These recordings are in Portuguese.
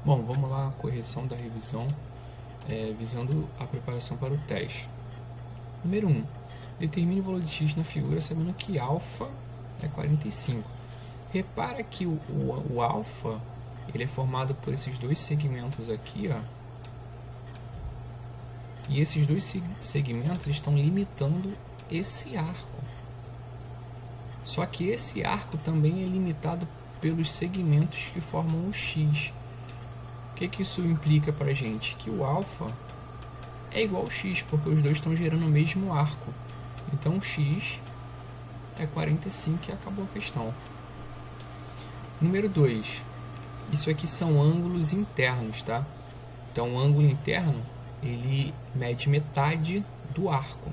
Bom, vamos lá, correção da revisão, visando a preparação para o teste. Número 1. Determine o valor de x na figura sabendo que alfa é 45. Repara que o alfa ele é formado por esses dois segmentos aqui, ó, e esses dois segmentos estão limitando esse arco. Só que esse arco também é limitado pelos segmentos que formam o x. O que isso implica para a gente? Que o alfa é igual ao x, porque os dois estão gerando o mesmo arco. Então, x é 45 e acabou a questão. Número 2. Isso aqui são ângulos internos, tá? Então, o ângulo interno, ele mede metade do arco.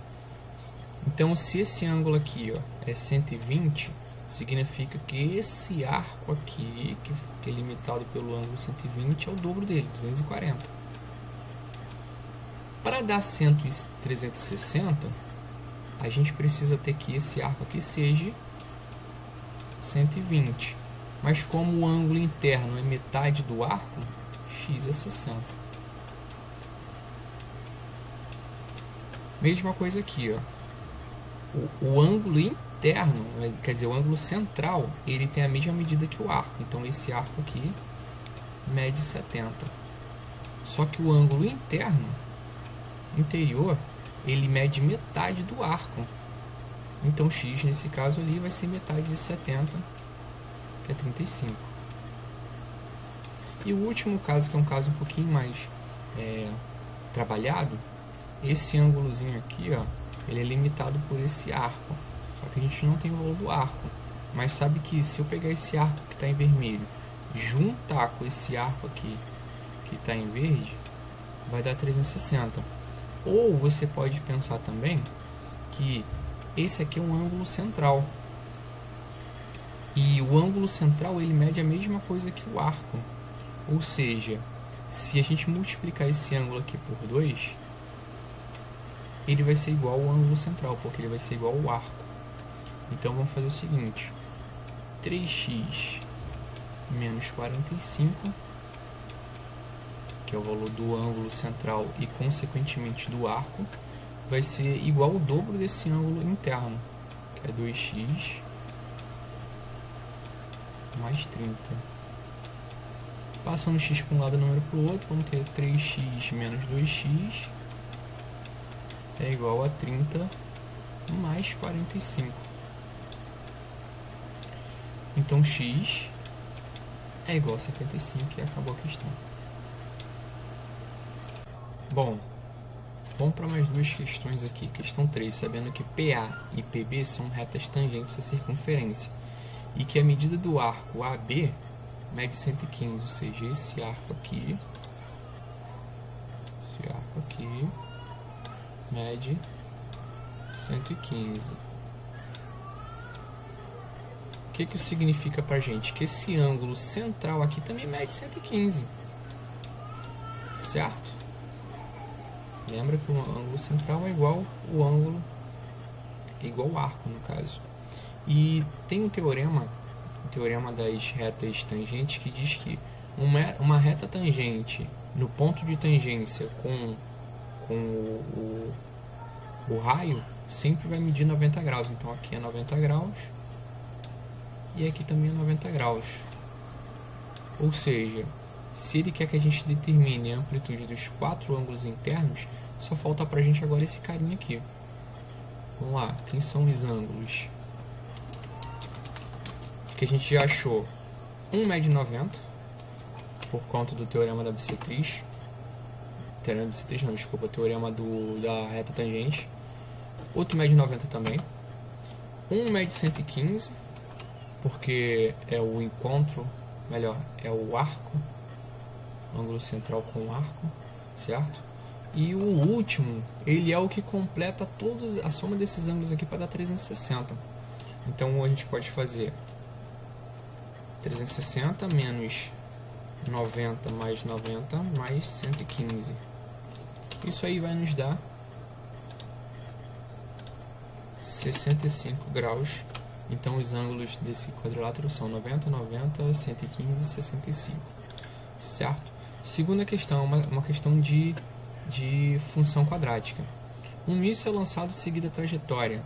Então, se esse ângulo aqui, ó, é 120, significa que esse arco aqui, que é limitado pelo ângulo 120, é o dobro dele, 240. Para dar 360, a gente precisa ter que esse arco aqui seja 120. Mas como o ângulo interno é metade do arco, x é 60. Mesma coisa aqui, ó. O ângulo interno, quer dizer, o ângulo central, ele tem a mesma medida que o arco. Então, esse arco aqui mede 70. Só que o ângulo interior, ele mede metade do arco. Então, x, nesse caso ali, vai ser metade de 70, que é 35. E o último caso, que é um caso um pouquinho mais trabalhado, esse ângulozinho aqui, ó, ele é limitado por esse arco. Só que a gente não tem o valor do arco. Mas sabe que se eu pegar esse arco que está em vermelho, juntar com esse arco aqui que está em verde, vai dar 360. Ou você pode pensar também que esse aqui é um ângulo central. E o ângulo central ele mede a mesma coisa que o arco. Ou seja, se a gente multiplicar esse ângulo aqui por 2, ele vai ser igual ao ângulo central, porque ele vai ser igual ao arco. Então vamos fazer o seguinte: 3x menos 45, que é o valor do ângulo central e consequentemente do arco, vai ser igual ao dobro desse ângulo interno, que é 2x mais 30. Passando x para um lado e número para o outro, vamos ter 3x menos 2x é igual a 30 mais 45. Então x é igual a 75 e acabou a questão. Bom, vamos para mais duas questões aqui. Questão 3, sabendo que PA e PB são retas tangentes à circunferência e que a medida do arco AB mede 115, ou seja, esse arco aqui mede 115. O que isso significa pra gente? Que esse ângulo central aqui também mede 115. Certo? Lembra que o ângulo central é igual o ângulo, igual o arco, no caso. E tem um teorema, o teorema das retas tangentes, que diz que uma reta tangente no ponto de tangência com o raio sempre vai medir 90 graus. Então aqui é 90 graus e aqui também é 90 graus. Ou seja, se ele quer que a gente determine a amplitude dos 4 ângulos internos, só falta pra gente agora esse carinha aqui. Vamos lá, quem são os ângulos? Que a gente já achou. Um mede 90, por conta do teorema da bissetriz. Teorema da bissetriz não, desculpa, teorema da reta tangente. Outro mede 90 também. Um mede 115, porque é o encontro, melhor, é o arco, ângulo central com o arco, certo? E o último, ele é o que completa a soma desses ângulos aqui para dar 360. Então a gente pode fazer 360 menos 90 mais 90 mais 115. Isso aí vai nos dar 65 graus. Então os ângulos desse quadrilátero são 90, 90, 115 e 65. Certo? Segunda questão, uma questão de função quadrática. Um míssil é lançado seguido da trajetória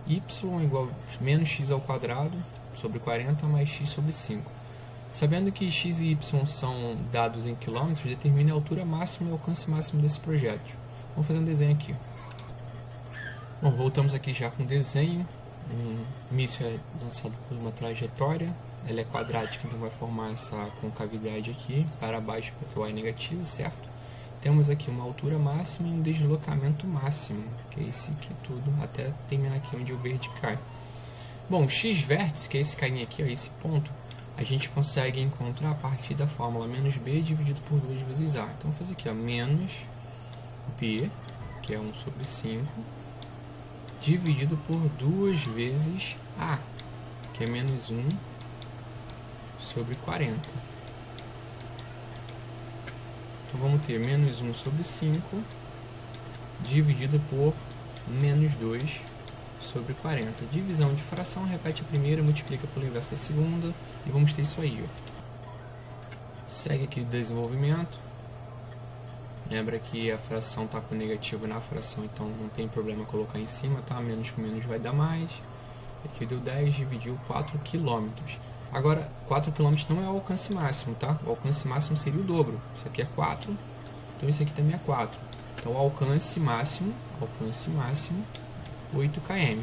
y igual a menos x ao quadrado sobre 40 mais x sobre 5. Sabendo que x e y são dados em quilômetros, determine a altura máxima e alcance máximo desse projétil. Vamos fazer um desenho aqui. Bom, voltamos aqui já com o desenho. Um míssil é lançado por uma trajetória. Ela é quadrática, então vai formar essa concavidade aqui para baixo, porque o y é negativo, certo? Temos aqui uma altura máxima e um deslocamento máximo, que é esse aqui tudo, até terminar aqui onde o verde cai. Bom, x-vértice, que é esse carinha aqui, ó, esse ponto, a gente consegue encontrar a partir da fórmula menos b dividido por 2 vezes a. Então, vou fazer aqui, ó, menos b, que é 1 sobre 5, dividido por 2 vezes a, que é menos 1 sobre 40. Então vamos ter menos 1 sobre 5 dividido por menos 2 sobre 40. Divisão de fração, repete a primeira, multiplica pelo inverso da segunda e vamos ter isso aí, ó. Segue aqui o desenvolvimento. Lembra que a fração está com negativo na fração, então não tem problema colocar em cima, tá? Menos com menos vai dar mais. Aqui deu 10, dividiu 4 km. Agora, 4 km não é o alcance máximo, tá? O alcance máximo seria o dobro. Isso aqui é 4, então isso aqui também é 4. Então, o alcance máximo, 8 km.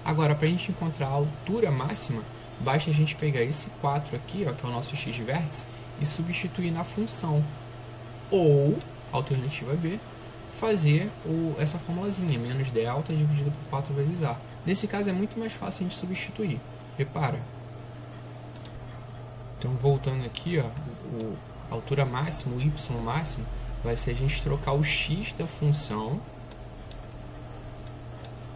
Agora, para a gente encontrar a altura máxima, basta a gente pegar esse 4 aqui, ó, que é o nosso x-vértice, e substituir na função. Ou, alternativa B, fazer essa formulazinha, menos delta dividido por 4 vezes a. Nesse caso é muito mais fácil a gente substituir. Repara. Então, voltando aqui, ó, a altura máxima, o y máximo, vai ser a gente trocar o x da função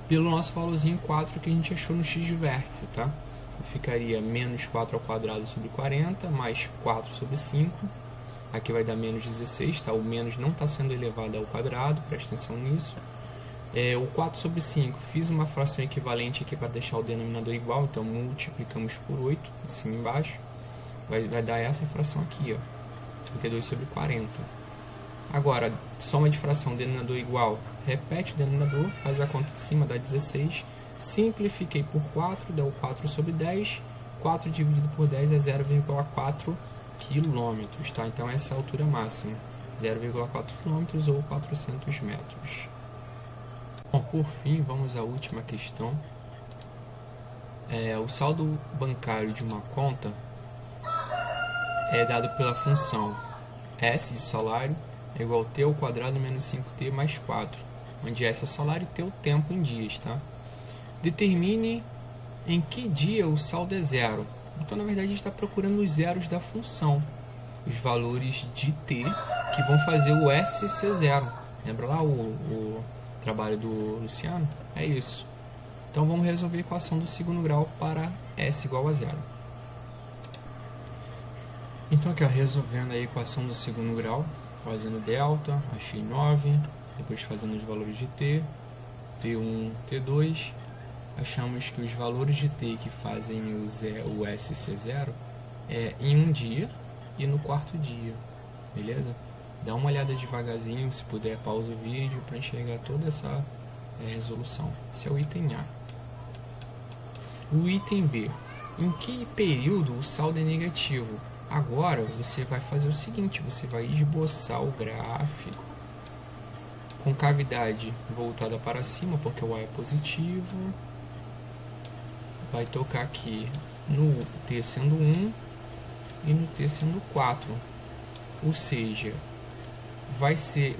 pelo nosso valorzinho 4 que a gente achou no x de vértice, tá? Então, ficaria menos 4 ao quadrado sobre 40, mais 4 sobre 5. Aqui vai dar menos 16, tá? O menos não está sendo elevado ao quadrado, presta atenção nisso. O 4 sobre 5, fiz uma fração equivalente aqui para deixar o denominador igual, então multiplicamos por 8, em cima e embaixo. Vai dar essa fração aqui, ó, 32 sobre 40. Agora, soma de fração, denominador igual, repete o denominador, faz a conta em cima, dá 16. Simplifiquei por 4, dá o 4 sobre 10. 4 dividido por 10 é 0,4 km, tá? Então essa é a altura máxima, 0,4 km ou 400 metros. Bom, por fim, vamos à última questão. O saldo bancário de uma conta é dado pela função S de salário é igual a T ao quadrado menos 5T mais 4, onde S é o salário e T é o tempo em dias, tá? Determine em que dia o saldo é zero. Então, na verdade, a gente está procurando os zeros da função, os valores de T que vão fazer o S ser zero. Lembra lá o trabalho do Luciano? É isso. Então, vamos resolver a equação do segundo grau para S igual a zero. Então, aqui, ó, resolvendo a equação do segundo grau, fazendo delta, achei 9, depois fazendo os valores de T, T1, T2, achamos que os valores de T que fazem o S ser zero é em um dia e no quarto dia, beleza? Dá uma olhada devagarzinho, se puder pausa o vídeo para enxergar toda essa resolução. Esse é o item A. O item B, em que período o saldo é negativo? Agora você vai fazer o seguinte, você vai esboçar o gráfico com cavidade voltada para cima, porque o Y é positivo. Vai tocar aqui no T sendo 1 e no T sendo 4. Ou seja,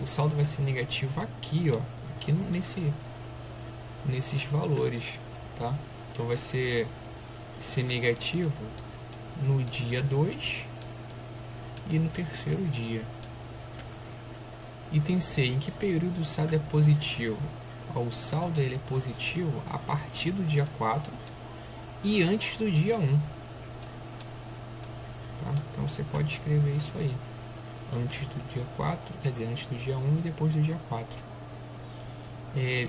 o saldo vai ser negativo aqui, ó, aqui nesses valores, tá? Então vai ser negativo no dia 2 e no terceiro dia. Item C, em que período o saldo é positivo? O saldo ele é positivo a partir do dia 4 e antes do dia 1. Tá? Então você pode escrever isso aí. Antes do dia 4, quer dizer, antes do dia 1 e depois do dia 4.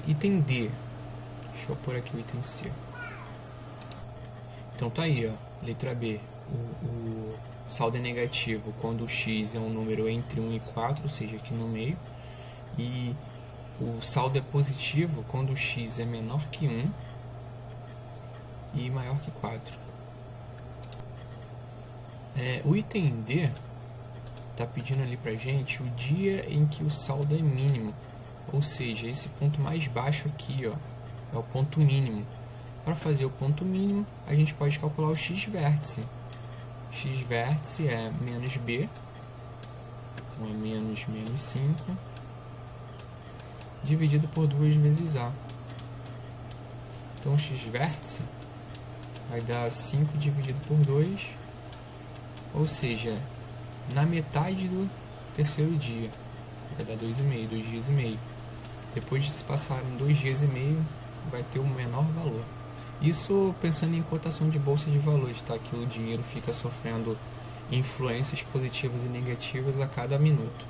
Item D. Deixa eu pôr aqui o item C. Então tá aí, ó, letra B. saldo é negativo quando o x é um número entre 1 e 4, ou seja, aqui no meio. E o saldo é positivo quando o x é menor que 1 e maior que 4. O item D está pedindo ali pra gente o dia em que o saldo é mínimo, ou seja, esse ponto mais baixo aqui, ó, é o ponto mínimo. Para fazer o ponto mínimo, a gente pode calcular o x-vértice. X-vértice é menos b, então é menos 5, dividido por 2 vezes a. Então o x-vértice vai dar 5 dividido por 2, ou seja, na metade do terceiro dia, vai dar 2,5, 2 dias e meio. Depois de se passarem 2 dias e meio, vai ter o menor valor. Isso pensando em cotação de bolsa de valores, tá? Que o dinheiro fica sofrendo influências positivas e negativas a cada minuto.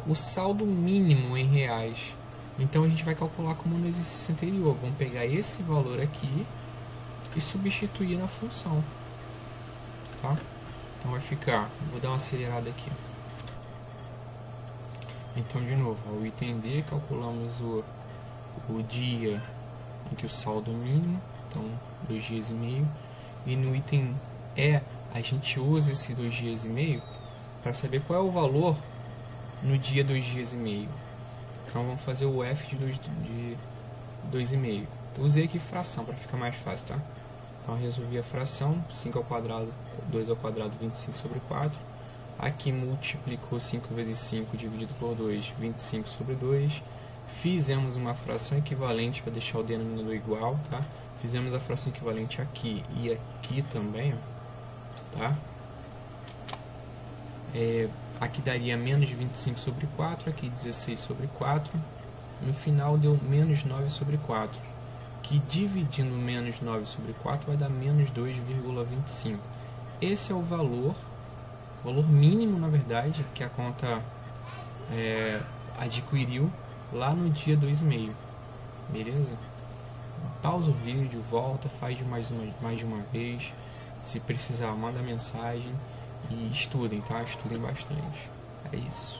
O saldo mínimo em reais, então a gente vai calcular como no exercício anterior. Vamos pegar esse valor aqui e substituir na função, tá? Então vai ficar, vou dar uma acelerada aqui. Então de novo, o item D, calculamos o dia em que o saldo é mínimo, então 2 dias e meio, e no item E a gente usa esse 2 dias e meio para saber qual é o valor no dia 2 dias e meio. Então vamos fazer o F de 2,5. Então usei aqui fração para ficar mais fácil, tá? Então eu resolvi a fração, 5 ao quadrado, 2 ao quadrado, 25 sobre 4. Aqui multiplicou 5 vezes 5 dividido por 2, 25 sobre 2. Fizemos uma fração equivalente para deixar o denominador igual, tá? Fizemos a fração equivalente aqui e aqui também, ó, tá? Aqui daria menos 25 sobre 4, aqui 16 sobre 4. No final deu menos 9 sobre 4, que dividindo menos 9 sobre 4 vai dar menos 2,25. Esse é o valor mínimo, na verdade, que a conta adquiriu lá no dia 2,5, beleza? Pausa o vídeo, volta, faz mais de uma vez, se precisar manda mensagem e estudem, tá? Estudem bastante, é isso.